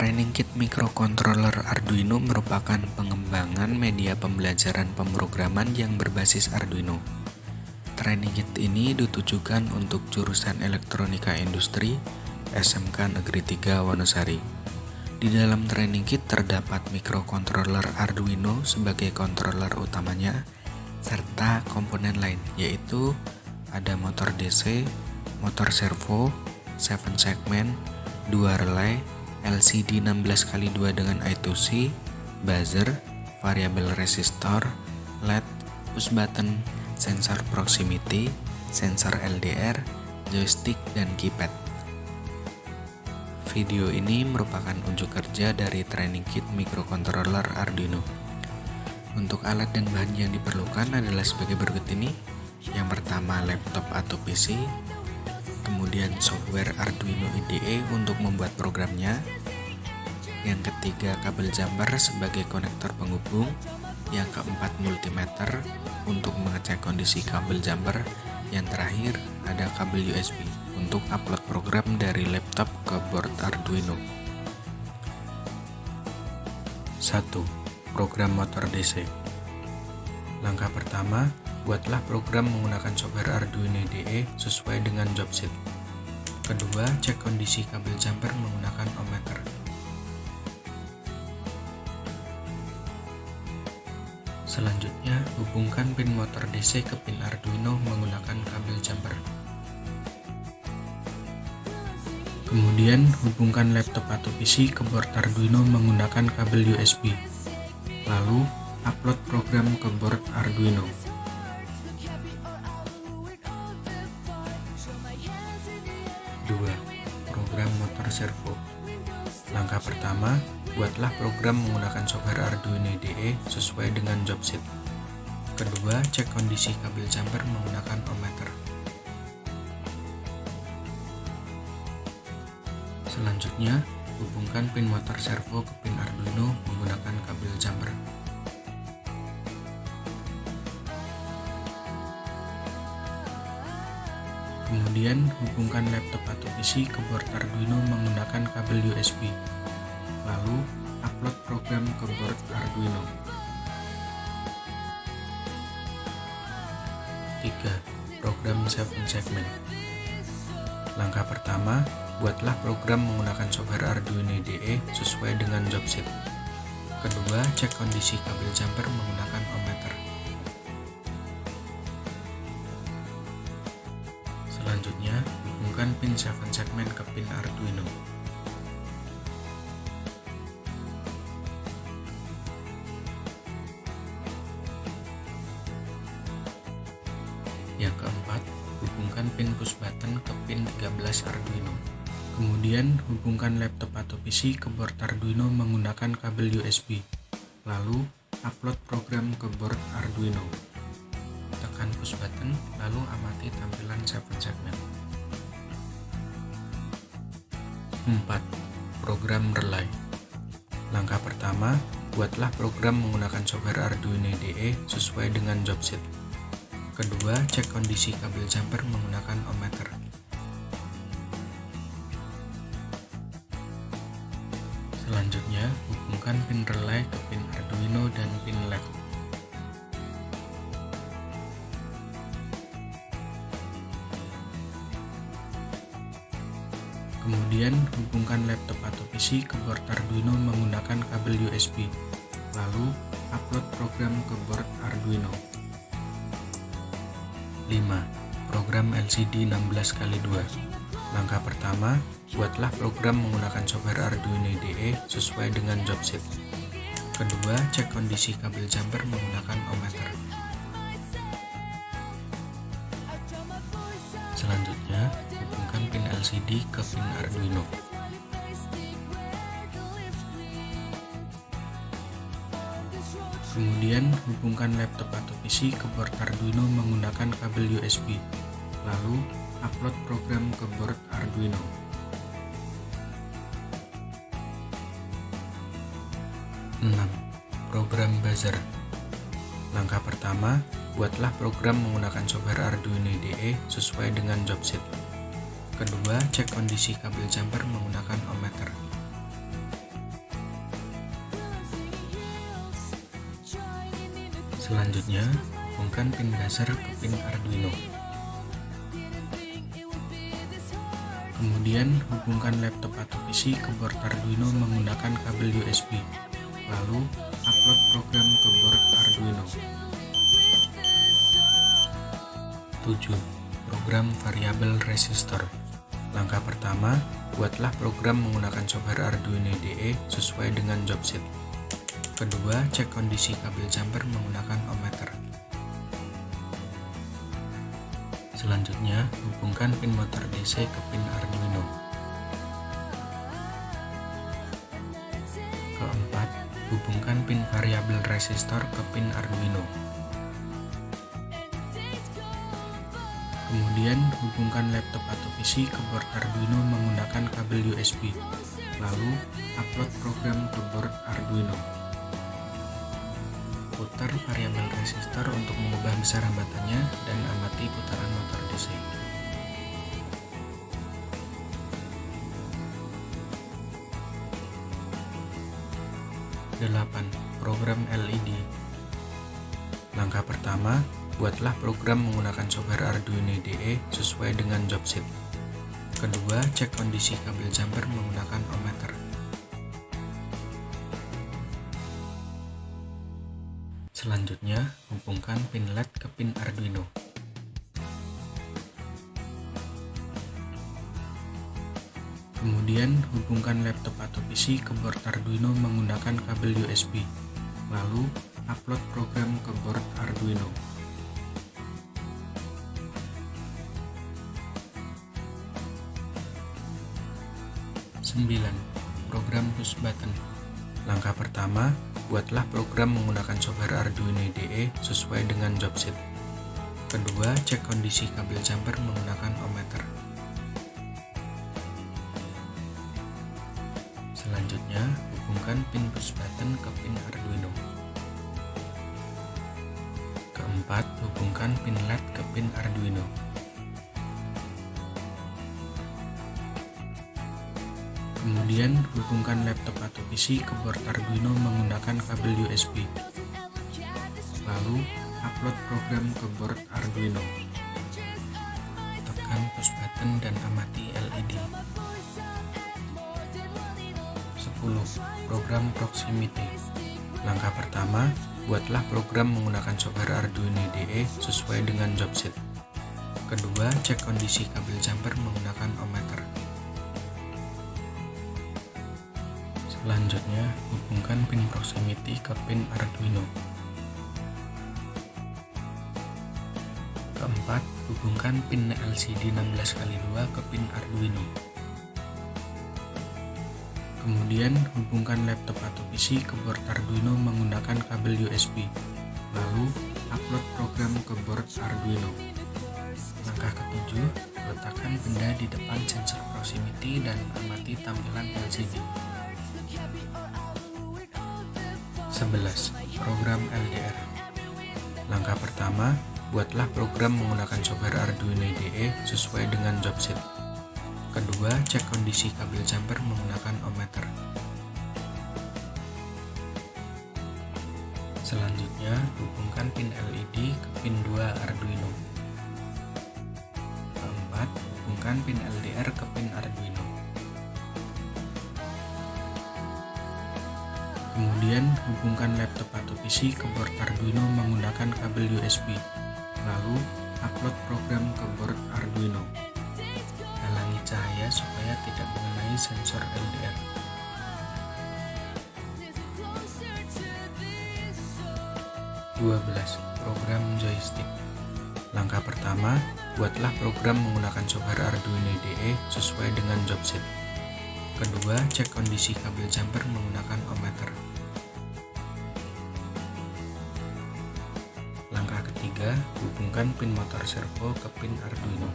Training Kit Microcontroller Arduino merupakan pengembangan media pembelajaran pemrograman yang berbasis Arduino. Training Kit ini ditujukan untuk jurusan Elektronika Industri SMK Negeri 3 Wonosari. Di dalam Training Kit terdapat microcontroller Arduino sebagai controller utamanya, serta komponen lain, yaitu ada motor DC, motor servo, 7 segmen, 2 relay, LCD 16x2 dengan I2C, buzzer, variabel resistor, LED, push button, sensor proximity, sensor LDR, joystick, dan keypad. Video ini merupakan unjuk kerja dari Training Kit Microcontroller Arduino. Untuk alat dan bahan yang diperlukan adalah sebagai berikut ini. Yang pertama, laptop atau PC, kemudian software Arduino IDE untuk membuat programnya, yang ketiga kabel jumper sebagai konektor penghubung, yang keempat multimeter untuk mengecek kondisi kabel jumper, yang terakhir ada kabel USB untuk upload program dari laptop ke board Arduino. 1. Program motor DC. Langkah pertama, buatlah program menggunakan software Arduino IDE sesuai dengan job sheet. Kedua, cek kondisi kabel jumper menggunakan ohmmeter. Selanjutnya, hubungkan pin motor DC ke pin Arduino menggunakan kabel jumper. Kemudian, hubungkan laptop atau PC ke board Arduino menggunakan kabel USB. Lalu, upload program ke board Arduino. 2. Program motor servo. Langkah pertama, buatlah program menggunakan software Arduino IDE sesuai dengan job sheet. Kedua, cek kondisi kabel jumper menggunakan ohmmeter. Selanjutnya, hubungkan pin motor servo ke pin Arduino menggunakan kabel jumper. Kemudian, hubungkan laptop atau PC ke board Arduino menggunakan kabel USB. Lalu, upload program ke board Arduino. 3. Program 7 segmen. Langkah pertama, buatlah program menggunakan software Arduino IDE sesuai dengan job sheet. Kedua, cek kondisi kabel jumper menggunakan ohmmeter. Selanjutnya, hubungkan pin 7 segmen ke pin Arduino. Yang keempat, hubungkan pin push button ke pin 13 Arduino. Kemudian, hubungkan laptop atau PC ke board Arduino menggunakan kabel USB. Lalu, upload program ke board Arduino. Tekan push button, lalu amati tampilan 7 segmen. 4. Program relay. Langkah pertama, buatlah program menggunakan software Arduino IDE sesuai dengan job sheet. Kedua, cek kondisi kabel jumper menggunakan ohmmeter. Selanjutnya, hubungkan pin relay ke pin Arduino dan pin LED. Kemudian, hubungkan laptop atau PC ke board Arduino menggunakan kabel USB. Lalu, upload program ke board Arduino. 5. Program LCD 16x2. Langkah pertama, buatlah program menggunakan software Arduino IDE sesuai dengan job sheet. Kedua, cek kondisi kabel jumper menggunakan ohmmeter. Selanjutnya, hubungkan pin LCD ke pin Arduino. Kemudian, hubungkan laptop atau PC ke board Arduino menggunakan kabel USB. Lalu, upload program ke board Arduino. 6. Program buzzer. Langkah pertama, buatlah program menggunakan software Arduino IDE sesuai dengan job sheet. Kedua, cek kondisi kabel jumper menggunakan ohmmeter. Selanjutnya, hubungkan pin buzzer ke pin Arduino. Kemudian, hubungkan laptop atau PC ke board Arduino menggunakan kabel USB. Lalu, upload program ke board Arduino. 7. Program variabel resistor. Langkah pertama, buatlah program menggunakan software Arduino IDE sesuai dengan job set. Kedua, cek kondisi kabel jumper menggunakan ohmmeter. Selanjutnya, hubungkan pin motor DC ke pin Arduino. Keempat, hubungkan pin variabel resistor ke pin Arduino. Kemudian, hubungkan laptop atau PC ke board Arduino menggunakan kabel USB. Lalu, upload program ke board Arduino. Putar variabel resistor untuk mengubah besar hambatannya dan amati putaran motor DC. Delapan. Program LED. Langkah pertama, buatlah program menggunakan software Arduino IDE sesuai dengan job set. Kedua, cek kondisi kabel jumper menggunakan ohmmeter. Selanjutnya, hubungkan pin LED ke pin Arduino. Kemudian, hubungkan laptop atau PC ke board Arduino menggunakan kabel USB. Lalu, upload program ke board Arduino. 9. Program push button. Langkah pertama, buatlah program menggunakan software Arduino IDE sesuai dengan job set. Kedua, cek kondisi kabel jumper menggunakan ohmmeter. Selanjutnya, hubungkan pin push button ke pin Arduino. Keempat, hubungkan pin LED ke pin Arduino. Kemudian, hubungkan laptop atau PC ke board Arduino menggunakan kabel USB. Lalu, upload program ke board Arduino. Tekan push button dan amati LED. 10. Program proximity. Langkah pertama, buatlah program menggunakan software Arduino IDE sesuai dengan job set. Kedua, cek kondisi kabel jumper menggunakan ohmmeter. Selanjutnya, hubungkan pin proximity ke pin Arduino. Keempat, hubungkan pin LCD 16x2 ke pin Arduino. Kemudian, hubungkan laptop atau PC ke board Arduino menggunakan kabel USB. Lalu, upload program ke board Arduino. Langkah ketujuh, letakkan benda di depan sensor proximity dan amati tampilan LCD. 11. Program LDR. Langkah pertama, buatlah program menggunakan software Arduino IDE sesuai dengan job set. Kedua, cek kondisi kabel jumper menggunakan ohmmeter. Selanjutnya, hubungkan pin LED ke pin 2 Arduino. Keempat, hubungkan pin LDR ke pin Arduino. Kemudian, hubungkan laptop atau PC ke board Arduino menggunakan kabel USB. Lalu, upload program ke board Arduino. Halangi cahaya supaya tidak mengenai sensor LDR. 12. Program joystick. Langkah pertama, buatlah program menggunakan software Arduino IDE sesuai dengan job set. Kedua, cek kondisi kabel jumper menggunakan ohmmeter. Langkah ketiga, hubungkan pin motor servo ke pin Arduino.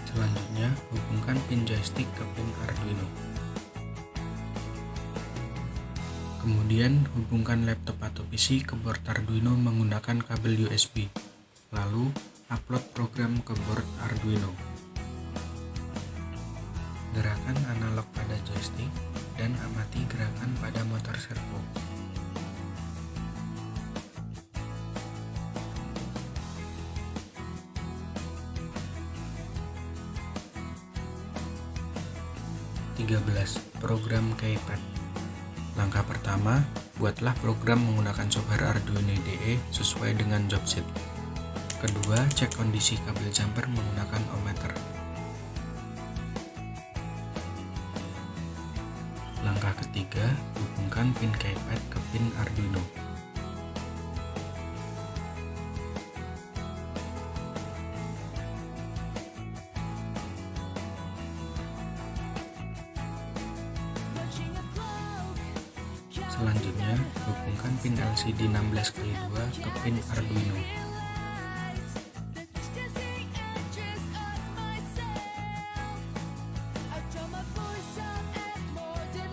Selanjutnya, hubungkan pin joystick ke pin Arduino. Kemudian, hubungkan laptop atau PC ke board Arduino menggunakan kabel USB. Lalu, upload program ke board Arduino. Gerakan analog pada joystick. dan amati gerakan pada motor servo. Program keypad. Langkah pertama, buatlah program menggunakan software Arduino IDE sesuai dengan job sheet. Kedua, cek kondisi kabel jumper menggunakan ohmmeter. Langkah ketiga, hubungkan pin keypad ke pin Arduino. Selanjutnya, hubungkan pin LCD 16x2 ke pin Arduino.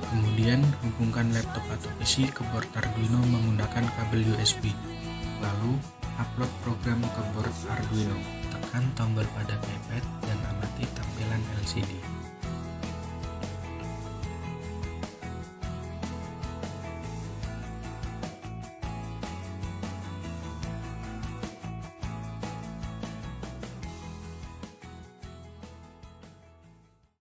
Kemudian, hubungkan laptop atau PC ke board Arduino menggunakan kabel USB. Lalu, upload program ke board Arduino. Tekan tombol pada keypad dan amati tampilan LCD.